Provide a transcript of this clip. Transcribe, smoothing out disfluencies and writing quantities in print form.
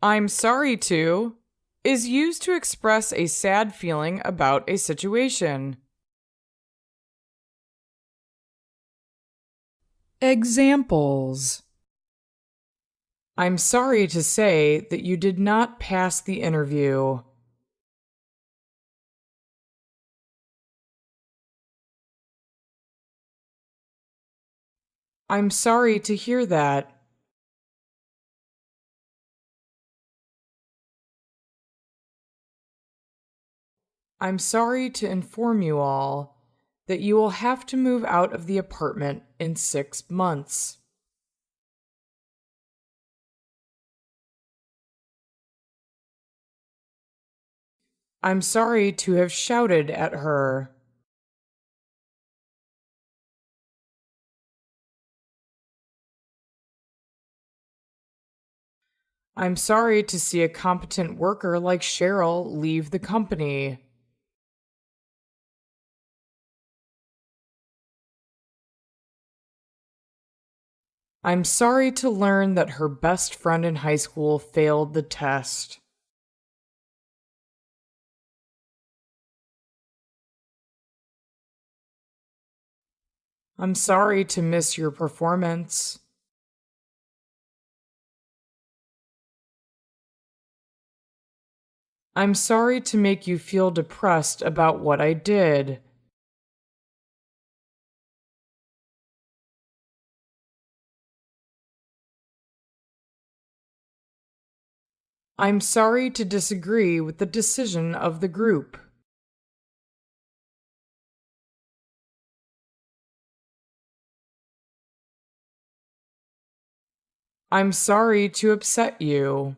I'm sorry to is used to express a sad feeling about a situation. Examples: I'm sorry to say that you did not pass the interview. I'm sorry to hear that. I'm sorry to inform you all that you will have to move out of the apartment in 6 months. I'm sorry to have shouted at her. I'm sorry to see a competent worker like Cheryl leave the company. I'm sorry to learn that her best friend in high school failed the test. I'm sorry to miss your performance. I'm sorry to make you feel depressed about what I did. I'm sorry to disagree with the decision of the group. I'm sorry to upset you.